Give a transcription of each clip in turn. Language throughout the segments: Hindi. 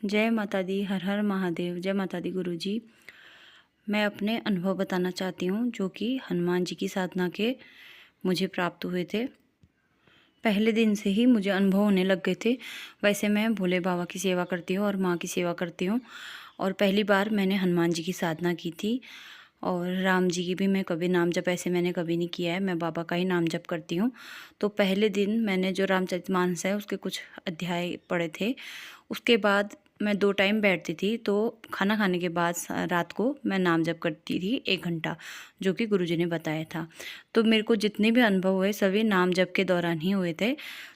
जय माता दी, हर हर महादेव। जय माता दी गुरुजी। मैं अपने अनुभव बताना चाहती हूँ जो कि हनुमान जी की साधना के मुझे प्राप्त हुए थे। पहले दिन से ही मुझे अनुभव होने लग गए थे। वैसे मैं भोले बाबा की सेवा करती हूँ और माँ की सेवा करती हूँ, और पहली बार मैंने हनुमान जी की साधना की थी। और राम जी की भी मैं कभी नाम जप ऐसे मैंने कभी नहीं किया है, मैं बाबा का ही नाम जप करती हूँ। तो पहले दिन मैंने जो रामचरितमानस है उसके कुछ अध्याय पढ़े थे। उसके बाद मैं 2 टाइम बैठती थी, तो खाना खाने के बाद रात को मैं नाम जप करती थी 1 घंटा, जो कि गुरुजी ने बताया था। तो मेरे को जितने भी अनुभव हुए सभी नाम जप के दौरान ही हुए थे।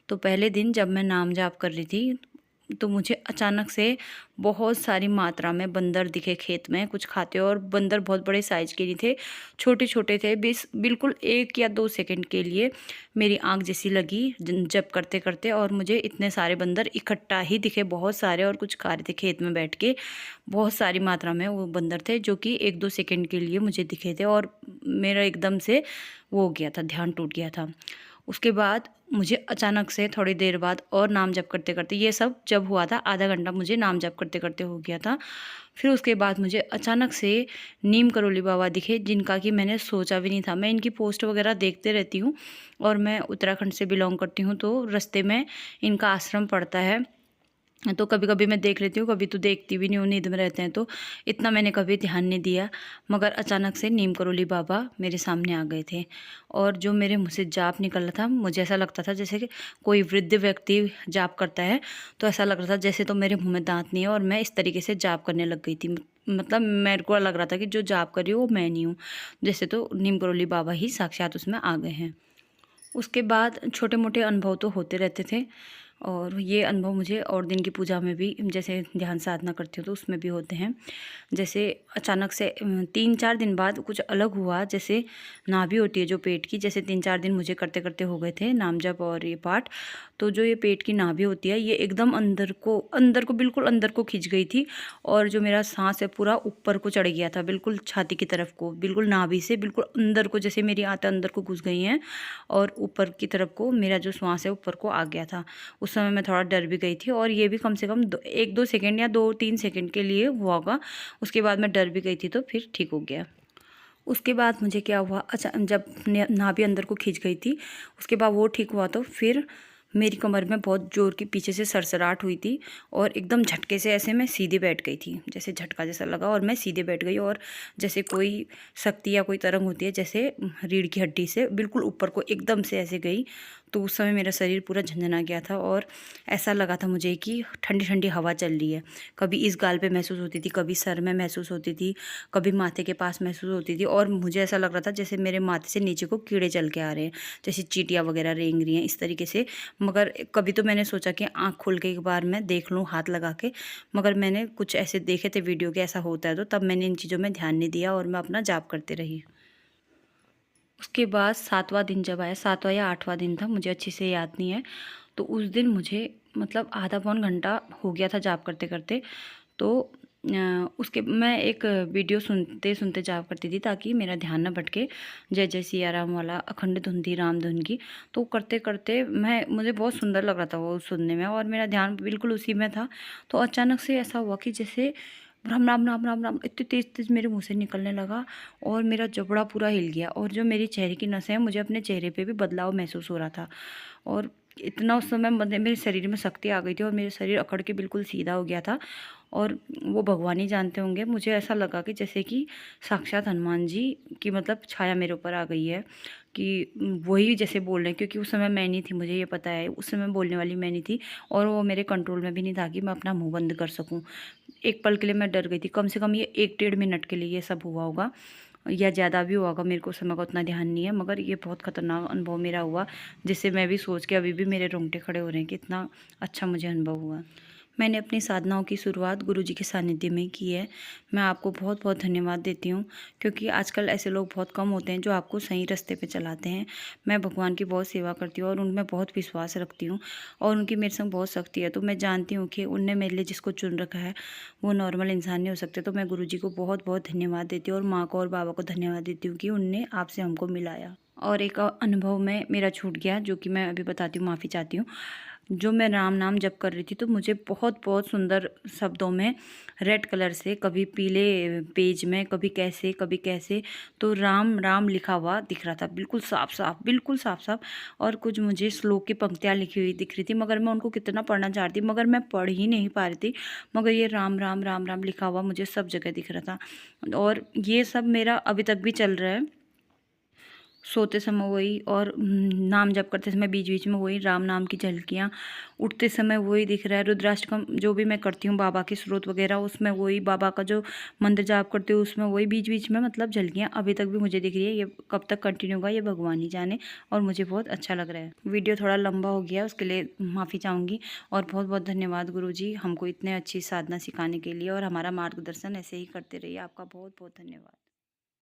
तो पहले दिन जब मैं नाम जाप कर रही थी तो मुझे अचानक से बहुत सारी मात्रा में बंदर दिखे खेत में कुछ खाते, और बंदर बहुत बड़े साइज के नहीं थे, छोटे छोटे थे। बिल्कुल 1 या 2 सेकंड के लिए मेरी आंख जैसी लगी जप करते करते, और मुझे इतने सारे बंदर इकट्ठा ही दिखे, बहुत सारे, और कुछ खा रहे थे खेत में बैठ के। बहुत सारी मात्रा में वो बंदर थे जो कि 1-2 सेकंड के लिए मुझे दिखे थे, और मेरा एकदम से वो हो गया था, ध्यान टूट गया था। उसके बाद मुझे अचानक से थोड़ी देर बाद और नाम जप करते करते, ये सब जब हुआ था आधा घंटा मुझे नाम जप करते करते हो गया था। फिर उसके बाद मुझे अचानक से नीम करोली बाबा दिखे, जिनका कि मैंने सोचा भी नहीं था। मैं इनकी पोस्ट वगैरह देखते रहती हूँ, और मैं उत्तराखंड से बिलोंग करती हूँ, तो रास्ते में इनका आश्रम पड़ता है। तो कभी कभी मैं देख लेती हूँ, कभी तो देखती भी नहीं हूँ, नींद में रहते हैं, तो इतना मैंने कभी ध्यान नहीं दिया। मगर अचानक से नीम करोली बाबा मेरे सामने आ गए थे, और जो मेरे मुँह से जाप निकल रहा था, मुझे ऐसा लगता था जैसे कि कोई वृद्ध व्यक्ति जाप करता है। तो ऐसा लग रहा था जैसे तो मेरे मुँह में दांत नहीं है, और मैं इस तरीके से जाप करने लग गई थी। मतलब मेरे को लग रहा था कि जो जाप कर रही हूँ वो मैं नहीं हूँ, जैसे तो नीम करोली बाबा ही साक्षात उसमें आ गए हैं। उसके बाद छोटे मोटे अनुभव तो होते रहते थे, और ये अनुभव मुझे और दिन की पूजा में भी, जैसे ध्यान साधना करती हूँ तो उसमें भी होते हैं। जैसे अचानक से 3-4 दिन बाद कुछ अलग हुआ, जैसे नाभि होती है जो पेट की, जैसे 3-4 दिन मुझे करते करते हो गए थे नाम जप और ये पाठ। तो जो ये पेट की नाभि होती है, ये एकदम अंदर को बिल्कुल अंदर को खिंच गई थी, और जो मेरा सांस है पूरा ऊपर को चढ़ गया था, बिल्कुल छाती की तरफ को, बिल्कुल नाभि से बिल्कुल अंदर को, जैसे मेरी आंतें अंदर को घुस गई हैं, और ऊपर की तरफ को मेरा जो श्वास है ऊपर को आ गया था। उस समय मैं थोड़ा डर भी गई थी, और ये भी कम से कम 1-2 सेकंड या 2-3 सेकंड के लिए हुआ होगा। उसके बाद मैं डर भी गई थी, तो फिर ठीक हो गया। उसके बाद मुझे क्या हुआ, अच्छा, जब नाभि अंदर को खींच गई थी, उसके बाद वो ठीक हुआ, तो फिर मेरी कमर में बहुत ज़ोर की पीछे से सरसराहट हुई थी, और एकदम झटके से ऐसे मैं सीधे बैठ गई थी, जैसे झटका जैसा लगा और मैं सीधे बैठ गई। और जैसे कोई शक्ति या कोई तरंग होती है, जैसे रीढ़ की हड्डी से बिल्कुल ऊपर को एकदम से ऐसे गई। तो उस समय मेरा शरीर पूरा झंझना गया था, और ऐसा लगा था मुझे कि ठंडी ठंडी हवा चल रही है। कभी इस गाल पे महसूस होती थी, कभी सर में महसूस होती थी, कभी माथे के पास महसूस होती थी, और मुझे ऐसा लग रहा था जैसे मेरे माथे से नीचे को कीड़े चल के आ रहे हैं, जैसे चींटियाँ वगैरह रेंग रही हैं इस तरीके से। मगर कभी तो मैंने सोचा कि आँख खोल के एक बार मैं देख लूँ हाथ लगा के, मगर मैंने कुछ ऐसे देखे थे वीडियो के ऐसा होता है, तो तब मैंने इन चीज़ों में ध्यान नहीं दिया, और मैं अपना जाप करते रही। उसके बाद 7वां दिन जब आया, 7वां या 8वां दिन था, मुझे अच्छे से याद नहीं है। तो उस दिन मुझे मतलब आधा पौन घंटा हो गया था जाप करते करते। तो उसके मैं एक वीडियो सुनते सुनते जाप करती थी, ताकि मेरा ध्यान न भटके। जय जय सिया राम वाला अखंड धुन थी राम धुन की। तो करते करते मुझे बहुत सुंदर लग रहा था वो सुनने में, और मेरा ध्यान बिल्कुल उसी में था। तो अचानक से ऐसा हुआ कि जैसे राम राम राम राम राम इतनी तेज तेज मेरे मुंह से निकलने लगा, और मेरा जबड़ा पूरा हिल गया, और जो मेरी चेहरे की नसें हैं, मुझे अपने चेहरे पे भी बदलाव महसूस हो रहा था। और इतना उस समय मेरे शरीर में शक्ति आ गई थी, और मेरे शरीर अकड़ के बिल्कुल सीधा हो गया था। और वो भगवान ही जानते होंगे, मुझे ऐसा लगा कि जैसे कि साक्षात हनुमान जी की मतलब छाया मेरे ऊपर आ गई है, कि वही जैसे बोल रहे हैं। क्योंकि उस समय मैं नहीं थी, मुझे ये पता है, उस समय बोलने वाली मैं नहीं थी, और वो मेरे कंट्रोल में भी नहीं था कि मैं अपना मुंह बंद कर सकूं। एक पल के लिए मैं डर गई थी, कम से कम ये 1-1.5 मिनट के लिए ये सब हुआ होगा, या ज़्यादा भी हुआ होगा, मेरे को समय का उतना ध्यान नहीं है। मगर ये बहुत ख़तरनाक अनुभव मेरा हुआ, जिससे मैं भी सोच के अभी भी मेरे रोंगटे खड़े हो रहे हैं कि इतना अच्छा मुझे अनुभव हुआ। मैंने अपनी साधनाओं की शुरुआत गुरुजी के सानिध्य में की है। मैं आपको बहुत बहुत धन्यवाद देती हूँ, क्योंकि आजकल ऐसे लोग बहुत कम होते हैं जो आपको सही रास्ते पे चलाते हैं। मैं भगवान की बहुत सेवा करती हूँ, और उनमें बहुत विश्वास रखती हूँ, और उनकी मेरे संग बहुत शक्ति है। तो मैं जानती हूँ कि उनने मेरे लिए जिसको चुन रखा है वो नॉर्मल इंसान नहीं हो सकते। तो मैं गुरुजी को बहुत बहुत धन्यवाद देती हूँ, और माँ को और बाबा को धन्यवाद देती हूँ कि उनने आपसे हमको मिलाया। और एक अनुभव में मेरा छूट गया, जो कि मैं अभी बताती हूँ, माफ़ी चाहती हूँ। जो मैं राम नाम जप कर रही थी तो मुझे बहुत बहुत सुंदर शब्दों में रेड कलर से, कभी पीले पेज में, कभी कैसे, तो राम राम लिखा हुआ दिख रहा था, बिल्कुल साफ साफ, बिल्कुल साफ साफ। और कुछ मुझे श्लोक की पंक्तियाँ लिखी हुई दिख रही थी, मगर मैं उनको कितना पढ़ना चाह रही थी, मगर मैं पढ़ ही नहीं पा रही थी। मगर ये राम राम राम राम लिखा हुआ मुझे सब जगह दिख रहा था। और ये सब मेरा अभी तक भी चल रहा है। सोते समय वही, और नाम जप करते समय बीच बीच में वही राम नाम की झलकियाँ, उठते समय वही दिख रहा है। रुद्राष्टकम जो भी मैं करती हूँ बाबा के स्रोत वगैरह, उसमें वही बाबा का जो मंत्र जाप करती हूँ उसमें वही बीच बीच में मतलब झलकियाँ अभी तक भी मुझे दिख रही है। ये कब तक कंटिन्यू होगा ये भगवान ही जाने, और मुझे बहुत अच्छा लग रहा है। वीडियो थोड़ा लंबा हो गया, उसके लिए माफ़ी चाहूँगी। और बहुत बहुत धन्यवाद गुरुजी, हमको इतने अच्छी साधना सिखाने के लिए, और हमारा मार्गदर्शन ऐसे ही करते रहिए। आपका बहुत बहुत धन्यवाद।